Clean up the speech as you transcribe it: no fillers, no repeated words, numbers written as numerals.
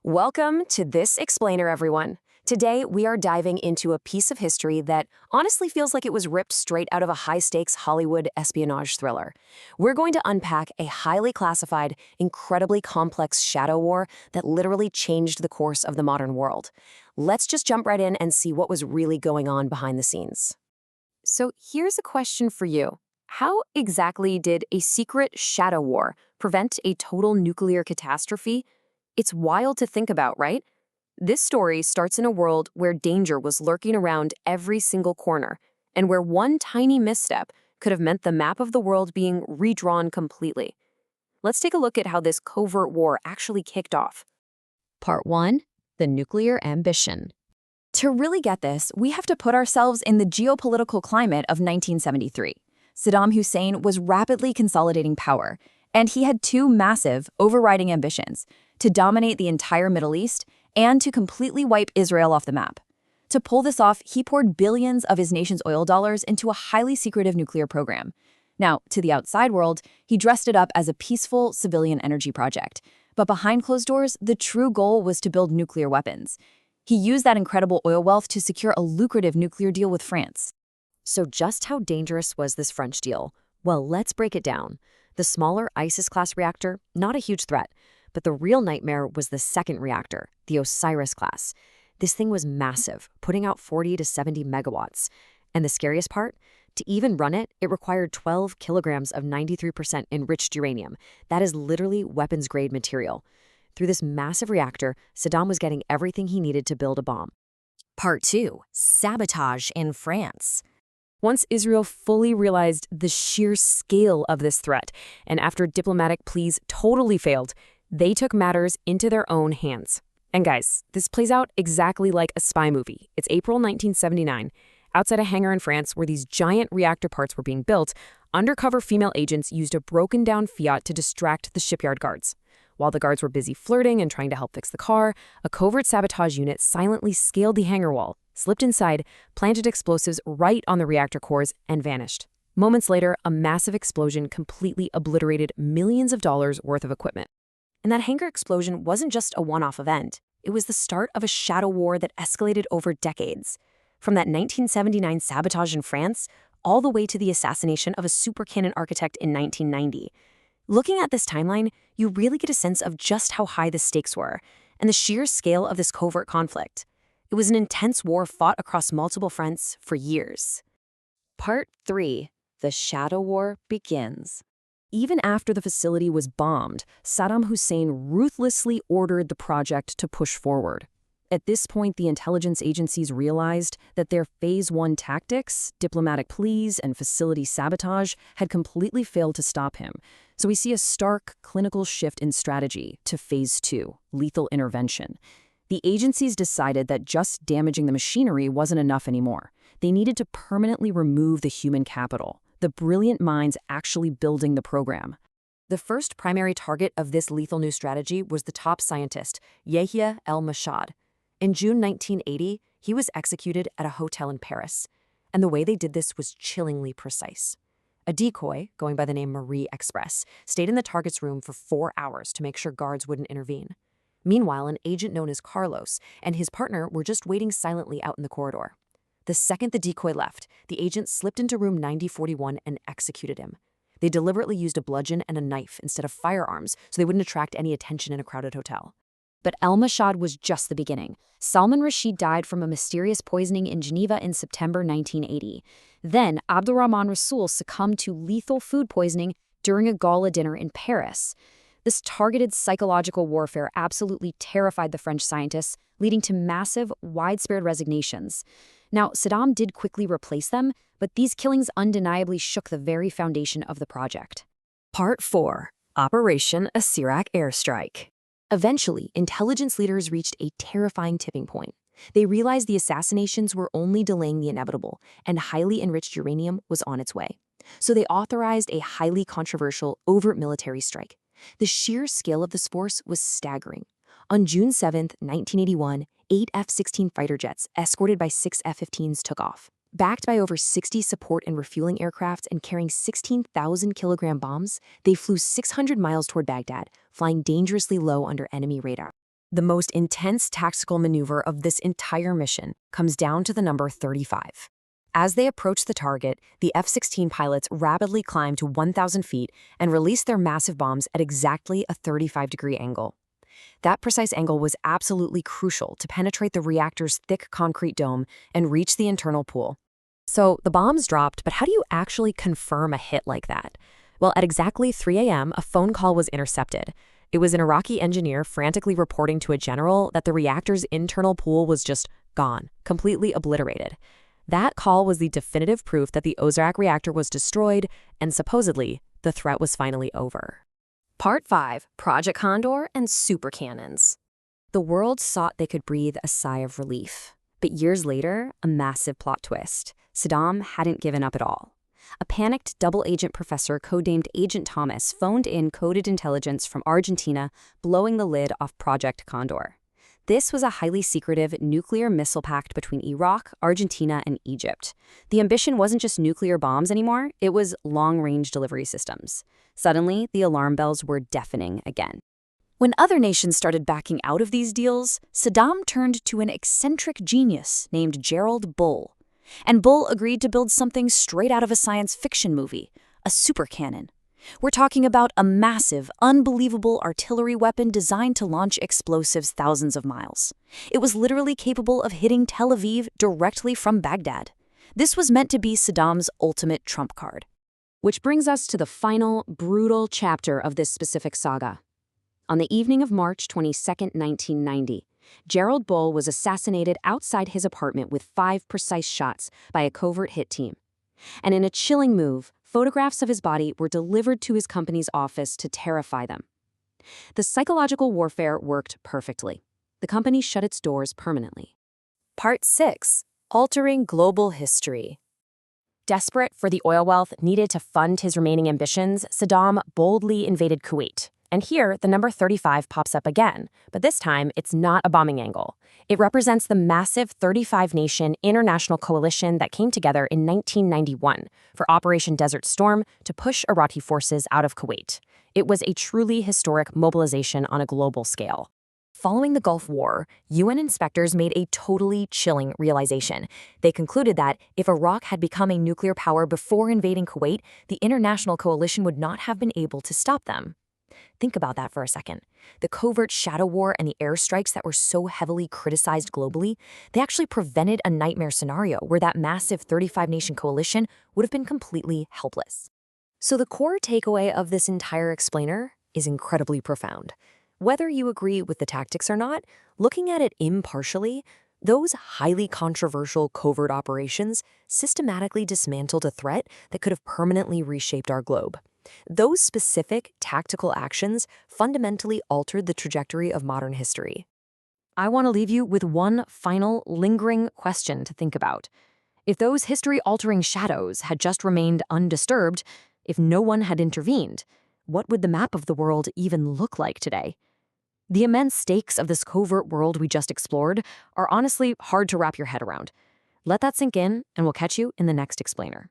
Welcome to This Explainer, everyone. Today, we are diving into a piece of history that honestly feels like it was ripped straight out of a high-stakes Hollywood espionage thriller. We're going to unpack a highly classified, incredibly complex shadow war that literally changed the course of the modern world. Let's just jump right in and see what was really going on behind the scenes. So here's a question for you. How exactly did a secret shadow war prevent a total nuclear catastrophe? It's wild to think about, right? This story starts in a world where danger was lurking around every single corner, and where one tiny misstep could have meant the map of the world being redrawn completely. Let's take a look at how this covert war actually kicked off. Part 1. The Nuclear Ambition. To really get this, we have to put ourselves in the geopolitical climate of 1973. Saddam Hussein was rapidly consolidating power, and he had two massive, overriding ambitions: to dominate the entire Middle East and to completely wipe Israel off the map. To pull this off, he poured billions of his nation's oil dollars into a highly secretive nuclear program. Now, to the outside world, he dressed it up as a peaceful civilian energy project. But behind closed doors, the true goal was to build nuclear weapons. He used that incredible oil wealth to secure a lucrative nuclear deal with France. So just how dangerous was this French deal? Well, let's break it down. The smaller ISIS-class reactor, not a huge threat. But the real nightmare was the second reactor, the Osirak class. This thing was massive, putting out 40 to 70 megawatts. And the scariest part? To even run it, it required 12 kilograms of 93% enriched uranium. That is literally weapons-grade material. Through this massive reactor, Saddam was getting everything he needed to build a bomb. Part 2. Sabotage in France. Once Israel fully realized the sheer scale of this threat, and after diplomatic pleas totally failed, they took matters into their own hands. And guys, this plays out exactly like a spy movie. It's April 1979. Outside a hangar in France where these giant reactor parts were being built, undercover female agents used a broken-down Fiat to distract the shipyard guards. While the guards were busy flirting and trying to help fix the car, a covert sabotage unit silently scaled the hangar wall, slipped inside, planted explosives right on the reactor cores, and vanished. Moments later, a massive explosion completely obliterated millions of dollars worth of equipment. And that hangar explosion wasn't just a one-off event. It was the start of a shadow war that escalated over decades. From that 1979 sabotage in France, all the way to the assassination of a supercannon architect in 1990. Looking at this timeline, you really get a sense of just how high the stakes were, and the sheer scale of this covert conflict. It was an intense war fought across multiple fronts for years. Part 3. The Shadow War begins. Even after the facility was bombed, Saddam Hussein ruthlessly ordered the project to push forward. At this point, the intelligence agencies realized that their Phase 1 tactics, diplomatic pleas, and facility sabotage had completely failed to stop him. So we see a stark clinical shift in strategy to Phase 2, lethal intervention. The agencies decided that just damaging the machinery wasn't enough anymore. They needed to permanently remove the human capital, the brilliant minds actually building the program. The first primary target of this lethal new strategy was the top scientist, Yahya el-Mossad. In June 1980, he was executed at a hotel in Paris, and the way they did this was chillingly precise. A decoy, going by the name Marie Express, stayed in the target's room for 4 hours to make sure guards wouldn't intervene. Meanwhile, an agent known as Carlos and his partner were just waiting silently out in the corridor. The second the decoy left, the agent slipped into room 9041 and executed him. They deliberately used a bludgeon and a knife instead of firearms so they wouldn't attract any attention in a crowded hotel. But el-Mossad was just the beginning. Salman Rashid died from a mysterious poisoning in Geneva in September 1980. Then, Abdurrahman Rasool succumbed to lethal food poisoning during a gala dinner in Paris. This targeted psychological warfare absolutely terrified the French scientists, leading to massive, widespread resignations. Now, Saddam did quickly replace them, but these killings undeniably shook the very foundation of the project. Part 4. Operation Osirak Airstrike. Eventually, intelligence leaders reached a terrifying tipping point. They realized the assassinations were only delaying the inevitable, and highly enriched uranium was on its way. So they authorized a highly controversial, overt military strike. The sheer scale of this force was staggering. On June 7, 1981, 8 F-16 fighter jets, escorted by 6 F-15s, took off. Backed by over 60 support and refueling aircraft and carrying 16,000-kilogram bombs, they flew 600 miles toward Baghdad, flying dangerously low under enemy radar. The most intense tactical maneuver of this entire mission comes down to the number 35. As they approach the target, the F-16 pilots rapidly climb to 1,000 feet and release their massive bombs at exactly a 35-degree angle. That precise angle was absolutely crucial to penetrate the reactor's thick concrete dome and reach the internal pool. So the bombs dropped, but how do you actually confirm a hit like that? Well, at exactly 3 a.m., a phone call was intercepted. It was an Iraqi engineer frantically reporting to a general that the reactor's internal pool was just gone, completely obliterated. That call was the definitive proof that the Osirak reactor was destroyed, and supposedly, the threat was finally over. Part 5. Project Condor and Super Cannons. The world thought they could breathe a sigh of relief. But years later, a massive plot twist. Saddam hadn't given up at all. A panicked double-agent professor codenamed Agent Thomas phoned in coded intelligence from Argentina, blowing the lid off Project Condor. This was a highly secretive nuclear missile pact between Iraq, Argentina, and Egypt. The ambition wasn't just nuclear bombs anymore, it was long-range delivery systems. Suddenly, the alarm bells were deafening again. When other nations started backing out of these deals, Saddam turned to an eccentric genius named Gerard Bull. And Bull agreed to build something straight out of a science fiction movie, a supercannon. We're talking about a massive, unbelievable artillery weapon designed to launch explosives thousands of miles. It was literally capable of hitting Tel Aviv directly from Baghdad. This was meant to be Saddam's ultimate trump card. Which brings us to the final, brutal chapter of this specific saga. On the evening of March 22, 1990, Gerard Bull was assassinated outside his apartment with 5 precise shots by a covert hit team. And in a chilling move, photographs of his body were delivered to his company's office to terrify them. The psychological warfare worked perfectly. The company shut its doors permanently. Part 6. Altering Global History. Desperate for the oil wealth needed to fund his remaining ambitions, Saddam boldly invaded Kuwait. And here, the number 35 pops up again, but this time it's not a bombing angle. It represents the massive 35-nation international coalition that came together in 1991 for Operation Desert Storm to push Iraqi forces out of Kuwait. It was a truly historic mobilization on a global scale. Following the Gulf War, UN inspectors made a totally chilling realization. They concluded that if Iraq had become a nuclear power before invading Kuwait, the international coalition would not have been able to stop them. Think about that for a second. The covert shadow war and the airstrikes that were so heavily criticized globally, they actually prevented a nightmare scenario where that massive 35-nation coalition would have been completely helpless. So the core takeaway of this entire explainer is incredibly profound. Whether you agree with the tactics or not, looking at it impartially, those highly controversial covert operations systematically dismantled a threat that could have permanently reshaped our globe. Those specific tactical actions fundamentally altered the trajectory of modern history. I want to leave you with one final, lingering question to think about. If those history-altering shadows had just remained undisturbed, if no one had intervened, what would the map of the world even look like today? The immense stakes of this covert world we just explored are honestly hard to wrap your head around. Let that sink in, and we'll catch you in the next explainer.